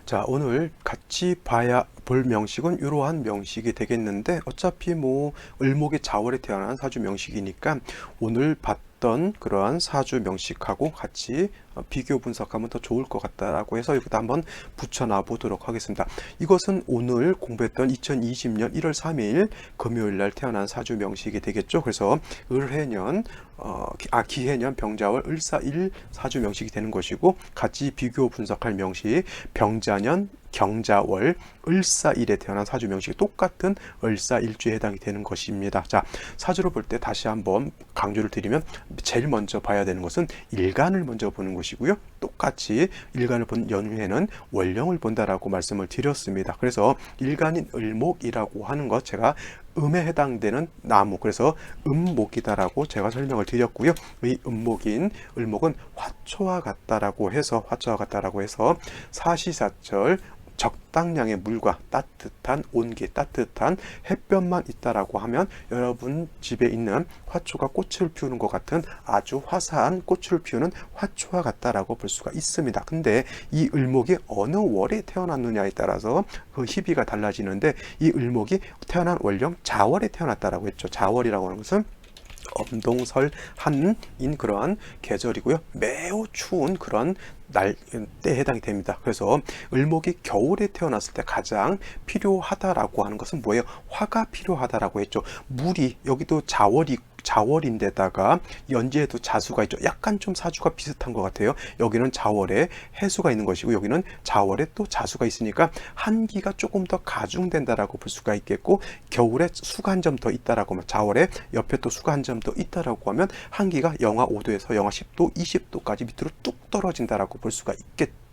자, 오늘 같이 볼 명식은 이러한 명식이 되겠는데, 어차피 뭐 을목이 자월에 태어난 사주 명식이니까 오늘 봤던 그러한 사주 명식하고 같이 비교 분석하면 더 좋을 것 같다라고 해서 여기다 한번 붙여놔 보도록 하겠습니다. 이것은 오늘 공부했던 2020년 1월 3일 금요일 날 태어난 사주 명식이 되겠죠. 그래서 을해년 기해년 병자월 을사일 사주 명식이 되는 것이고, 같이 비교 분석할 명식 병자년 경자월 을사일에 태어난 사주 명식이 똑같은 을사일주에 해당이 되는 것입니다. 자, 사주로 볼 때 다시 한번 강조를 드리면 제일 먼저 봐야 되는 것은 일간을 먼저 보는 것이고요. 똑같이 일간을 본 연후에는 월령을 본다라고 말씀을 드렸습니다. 그래서 일간인 을목이라고 하는 것, 제가 음에 해당되는 나무, 그래서 음목이다라고 제가 설명을 드렸고요. 이 음목인 을목은 화초와 같다라고 해서 사시사철 적당량의 물과 따뜻한 온기, 따뜻한 햇볕만 있다라고 하면 여러분 집에 있는 화초가 꽃을 피우는 것 같은 아주 화사한 꽃을 피우는 화초와 같다라고 볼 수가 있습니다. 근데 이 을목이 어느 월에 태어났느냐에 따라서 그 희비가 달라지는데, 이 을목이 태어난 월령 자월에 태어났다라고 했죠. 자월이라고 하는 것은 엄동설 한인 그러한 계절이고요. 매우 추운 그런 때에 해당이 됩니다. 그래서 을목이 겨울에 태어났을 때 가장 필요하다라고 하는 것은 뭐예요? 화가 필요하다라고 했죠. 물이, 여기도 자월인데다가 연지에도 자수가 있죠. 약간 좀 사주가 비슷한 것 같아요. 여기는 자월에 해수가 있는 것이고, 여기는 자월에 또 자수가 있으니까 한기가 조금 더 가중된다라고 볼 수가 있겠고, 겨울에 수가 한 점 더 있다라고 하면, 자월에 옆에 또 수가 한 점 더 있다라고 하면 한기가 영하 5도에서 영하 10도, 20도까지 밑으로 뚝 떨어진다라고 볼 수가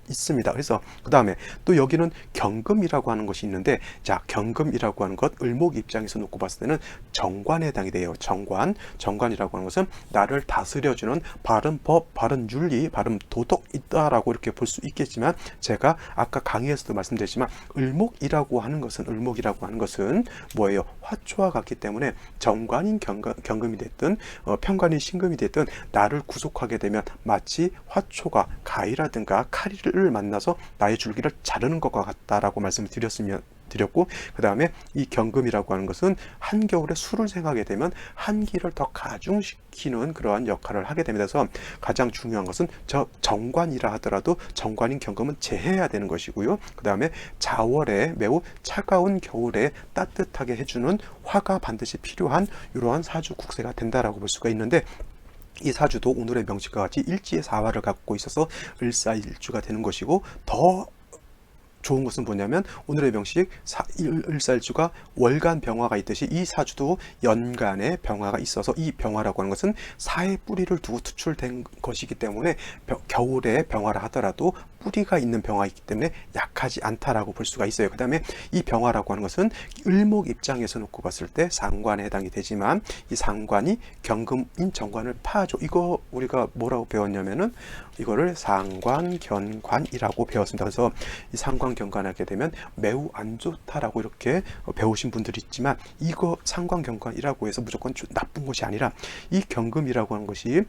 있습니다. 그래서 그 다음에 또 여기는 경금이라고 하는 것이 있는데, 자, 경금이라고 하는 것, 을목 입장에서 놓고 봤을 때는 정관에 해당이 돼요. 정관이라고 하는 것은 나를 다스려주는 바른 법, 바른 윤리, 바른 도덕 있다라고 이렇게 볼 수 있겠지만, 제가 아까 강의에서도 말씀드렸지만 을목이라고 하는 것은 뭐예요? 화초와 같기 때문에 정관인 경금이 됐든 편관인 신금이 됐든 나를 구속하게 되면 마치 화초가 가위라든가 칼을 만나서 나의 줄기를 자르는 것과 같다라고 말씀을 드렸고, 그 다음에 이 경금이라고 하는 것은 한겨울에 술을 생하게 되면 한기를 더 가중시키는 그러한 역할을 하게 됩니다. 그래서 가장 중요한 것은 정관이라 하더라도 정관인 경금은 제해야 되는 것이고요. 그 다음에 자월에 매우 차가운 겨울에 따뜻하게 해주는 화가 반드시 필요한 이러한 사주 국세가 된다라고 볼 수가 있는데, 이 사주도 오늘의 명식과 같이 일지의 사화를 갖고 있어서 을사일주가 되는 것이고, 더 좋은 것은 뭐냐면 오늘의 명식 을사일주가 월간 병화가 있듯이 이 사주도 연간에 병화가 있어서, 이 병화라고 하는 것은 사의 뿌리를 두고 투출된 것이기 때문에 겨울에 병화라 하더라도 뿌리가 있는 병화이기 때문에 약하지 않다라고 볼 수가 있어요. 그 다음에 이 병화라고 하는 것은 을목 입장에서 놓고 봤을 때 상관에 해당이 되지만, 이 상관이 경금인 정관을 파죠. 이거 우리가 뭐라고 배웠냐면은 이거를 상관견관이라고 배웠습니다. 그래서 이 상관견관하게 되면 매우 안 좋다라고 이렇게 배우신 분들이 있지만, 이거 상관견관이라고 해서 무조건 나쁜 것이 아니라, 이 경금이라고 하는 것이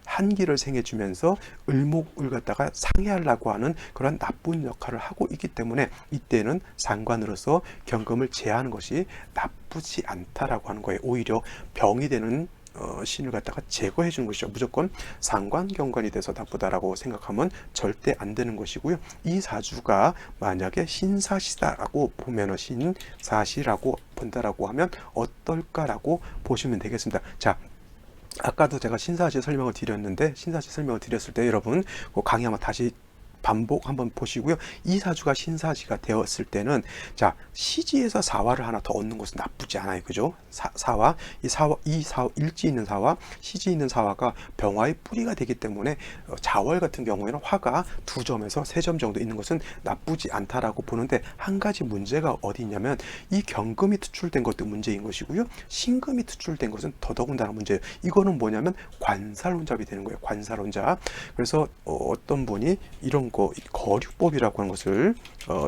한기를 생해주면서 을목을 갖다가 상해하려고 하는 그런 나쁜 역할을 하고 있기 때문에, 이때는 상관으로서 경금을 제하는 것이 나쁘지 않다라고 하는 거예요. 오히려 병이 되는 신을 갖다가 제거해 주는 것이죠. 무조건 상관경관이 돼서 나쁘다라고 생각하면 절대 안 되는 것이고요. 이 사주가 만약에 신사시다라고 보면, 신사시라고 본다라고 하면 어떨까라고 보시면 되겠습니다. 자, 아까도 제가 신사시 설명을 드렸는데, 신사시 설명을 드렸을 때 여러분 강의 한번 다시 반복 한번 보시고요. 이 사주가 신사시가 되었을 때는, 자, 시지에서 사화를 하나 더 얻는 것은 나쁘지 않아요. 그죠? 일지 있는 사화, 시지 있는 사화가 병화의 뿌리가 되기 때문에 자월 같은 경우에는 화가 2점에서 3점 정도 있는 것은 나쁘지 않다라고 보는데, 한 가지 문제가 어디 있냐면, 이 경금이 투출된 것도 문제인 것이고요. 신금이 투출된 것은 더더군다나 문제예요. 이거는 뭐냐면 관살혼잡이 되는 거예요. 관살혼잡. 그래서 어떤 분이 이런 거류법이라고 하는 것을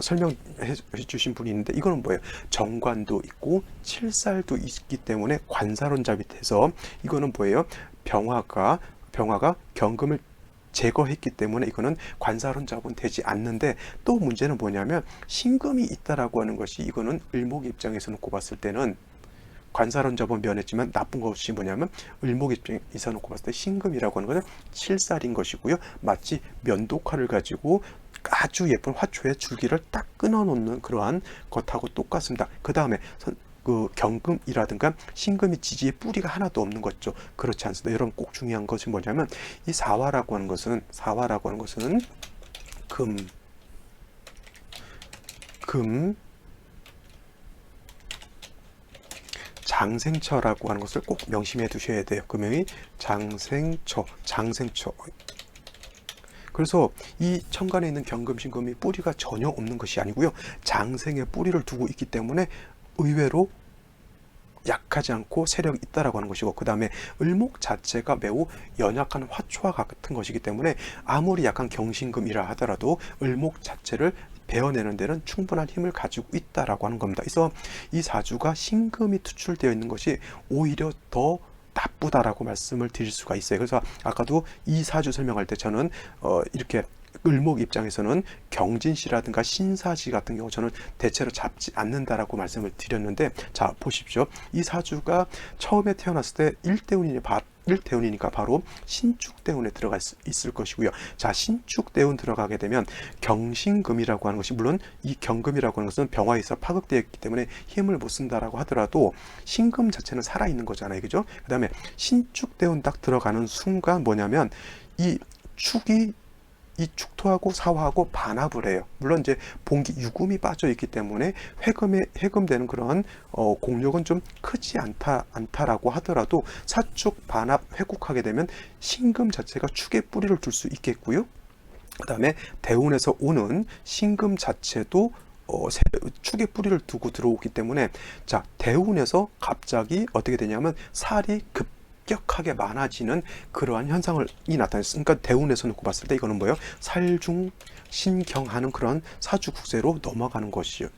설명해 주신 분이 있는데, 이거는 뭐예요? 정관도 있고 칠살도 있기 때문에 관살혼잡이 돼서, 이거는 뭐예요? 병화가 경금을 제거했기 때문에 이거는 관사론 잡은 되지 않는데, 또 문제는 뭐냐면 신금이 있다라고 하는 것이, 이거는 을목 입장에서 놓고 봤을 때는 관사론 잡은 면했지만 나쁜 것이 뭐냐면 을목 입장에서 놓고 봤을 때 신금이라고 하는 것은 칠살인 것이고요. 마치 면도칼을 가지고 아주 예쁜 화초의 줄기를 딱 끊어놓는 그러한 것하고 똑같습니다. 그 다음에 그 경금이라든가 신금이 지지에 뿌리가 하나도 없는 거죠. 그렇지 않습니다. 여러분 꼭 중요한 것이 뭐냐면 이 사화라고 하는 것은 금 장생처라고 하는 것을 꼭 명심해 두셔야 돼요. 금형이 장생처. 그래서 이 천간에 있는 경금, 신금이 뿌리가 전혀 없는 것이 아니고요. 장생에 뿌리를 두고 있기 때문에 의외로 약하지 않고 세력이 있다라고 하는 것이고, 그 다음에 을목 자체가 매우 연약한 화초와 같은 것이기 때문에 아무리 약한 경신금이라 하더라도 을목 자체를 베어내는 데는 충분한 힘을 가지고 있다라고 하는 겁니다. 그래서 이 사주가 신금이 투출되어 있는 것이 오히려 더 나쁘다라고 말씀을 드릴 수가 있어요. 그래서 아까도 이 사주 설명할 때 저는 이렇게 을목 입장에서는 경진시라든가 신사시 같은 경우 저는 대체로 잡지 않는다라고 말씀을 드렸는데, 자 보십시오. 이 사주가 처음에 태어났을 때 일대운이니까 바로 신축대운에 들어가 있을 것이고요. 자, 신축대운 들어가게 되면 경신금이라고 하는 것이, 물론 이 경금이라고 하는 것은 병화에서 파극되어 있기 때문에 힘을 못 쓴다라고 하더라도 신금 자체는 살아있는 거잖아요. 그죠? 그 다음에 신축대운 딱 들어가는 순간 뭐냐면 이 축토하고 사화하고 반합을 해요. 물론 이제 본기 유금이 빠져 있기 때문에 회금되는 그런 공력은 좀 크지 않다라고 하더라도 사축 반합 회국하게 되면 신금 자체가 축에 뿌리를 둘 수 있겠고요. 그 다음에 대운에서 오는 신금 자체도 축에 뿌리를 두고 들어오기 때문에, 자 대운에서 갑자기 어떻게 되냐면 살이 급격하게 많아지는 그러한 현상이 나타났어요. 그러니까 대운에서 놓고 봤을 때 이거는 뭐예요? 살중 신경하는 그런 사주 국세로 넘어가는 것이죠.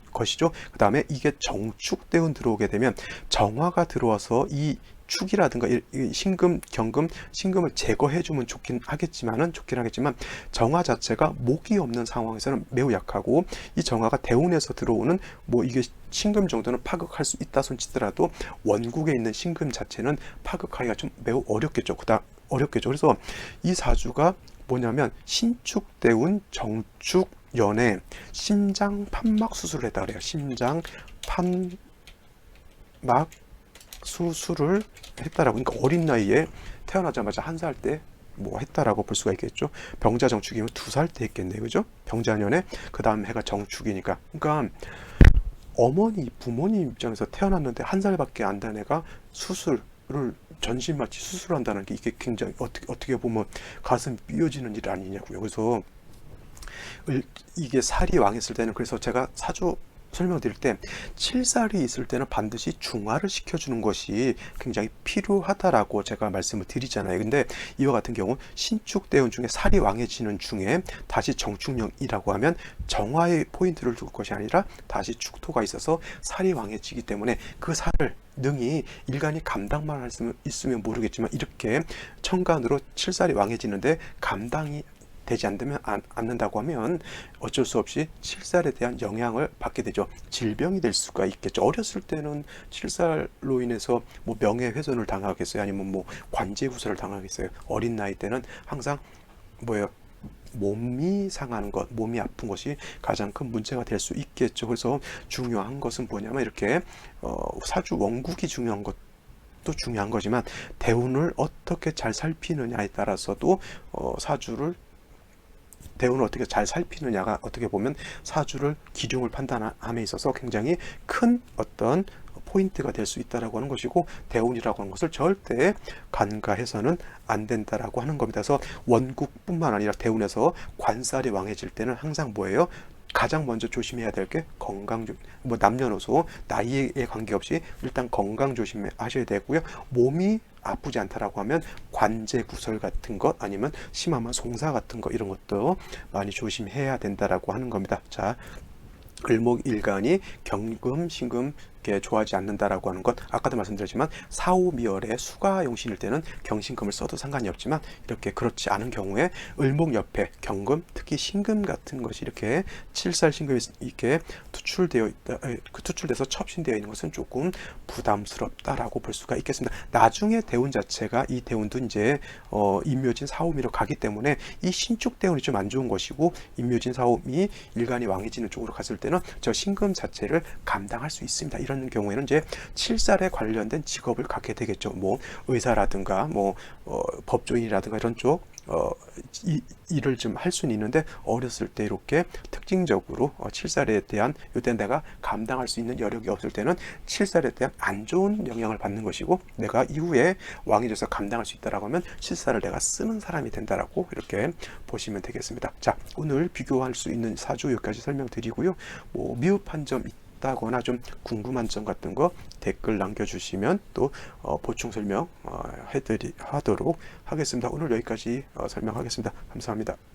그 다음에 이게 정축대운 들어오게 되면 정화가 들어와서 이 축이라든가 이 신금, 경금, 신금을 제거해주면 좋긴 하겠지만 정화 자체가 목이 없는 상황에서는 매우 약하고, 이 정화가 대운에서 들어오는 이게 신금 정도는 파극할 수 있다 손치더라도 원국에 있는 신금 자체는 파극하기가 좀 매우 어렵겠죠. 그래서 이 사주가 뭐냐면 신축대운 정축연에 심장 판막 수술을 했다 그래요. 심장 판막 수술을 했다라고. 그러니까 어린 나이에 태어나자마자 1살 때 했다라고 볼 수가 있겠죠. 병자 정축이면 2살 때 했겠네요. 그죠? 병자년에 그 다음 해가 정축이니까. 그러니까 부모님 입장에서 태어났는데 1살밖에 안 된 애가 수술을 전신마취 수술한다는 게 이게 굉장히 어떻게 보면 가슴이 삐어지는 일 아니냐고요. 그래서 이게 살이 왕했을 때는, 그래서 제가 사주 설명드릴 때 칠살이 있을 때는 반드시 중화를 시켜주는 것이 굉장히 필요하다라고 제가 말씀을 드리잖아요. 근데 이와 같은 경우 신축대운 중에 살이 왕해지는 중에 다시 정축령이라고 하면 정화의 포인트를 둘 것이 아니라 다시 축토가 있어서 살이 왕해지기 때문에 그 살을 능히 일간이 감당만 할 수 있으면 모르겠지만, 이렇게 천간으로 칠살이 왕해지는데 감당이 되지 않는다고 하면 어쩔 수 없이 칠살에 대한 영향을 받게 되죠. 질병이 될 수가 있겠죠. 어렸을 때는 칠살로 인해서 명예훼손을 당하겠어요? 아니면 관제구설을 당하겠어요? 어린 나이 때는 항상 몸이 상하는 것, 몸이 아픈 것이 가장 큰 문제가 될 수 있겠죠. 그래서 중요한 것은 뭐냐면, 이렇게 사주 원국이 중요한 것도 중요한 거지만 대운을 어떻게 잘 살피느냐에 따라서도 대운을 어떻게 잘 살피느냐가 어떻게 보면 사주를 기둥을 판단함에 있어서 굉장히 큰 어떤 포인트가 될 수 있다라고 하는 것이고, 대운이라고 하는 것을 절대 간과해서는 안 된다라고 하는 겁니다. 그래서 원국뿐만 아니라 대운에서 관살이 왕해질 때는 항상 가장 먼저 조심해야 될 게 건강, 남녀노소 나이에 관계없이 일단 건강 조심하셔야 되고요. 몸이 아프지 않다라고 하면 관제 구설 같은 것, 아니면 심하면 송사 같은 것, 이런 것도 많이 조심해야 된다라고 하는 겁니다. 자, 을목일간이 경금, 신금, 이렇게 좋아하지 않는다라고 하는 것, 아까도 말씀드렸지만 사오미열의 수가용신일 때는 경신금을 써도 상관이 없지만 이렇게 그렇지 않은 경우에 을목 옆에 경금, 특히 신금 같은 것이 이렇게 칠살 신금이 이렇게 투출되어 있다, 투출돼서 첩신되어 있는 것은 조금 부담스럽다라고 볼 수가 있겠습니다. 나중에 대운 자체가 이 대운도 이제 임묘진 사오미로 가기 때문에 이 신축 대운이 좀 안 좋은 것이고, 임묘진 사오미 일간이 왕해지는 쪽으로 갔을 때는 저 신금 자체를 감당할 수 있습니다. 이런 경우에는 이제 칠살에 관련된 직업을 갖게 되겠죠. 뭐 의사라든가 뭐 법조인이라든가 이런 쪽 일을 좀 할 수는 있는데, 어렸을 때 이렇게 특징적으로 칠살에 대한, 이때 내가 감당할 수 있는 여력이 없을 때는 칠살에 대한 안 좋은 영향을 받는 것이고, 내가 이후에 왕이 돼서 감당할 수 있다라고 하면 칠살을 내가 쓰는 사람이 된다라고 이렇게 보시면 되겠습니다. 자, 오늘 비교할 수 있는 사주 여기까지 설명드리고요. 뭐 미흡한 점 다거나 좀 궁금한 점 같은 거 댓글 남겨주시면 또 보충 설명 하도록 하겠습니다. 오늘 여기까지 설명하겠습니다. 감사합니다.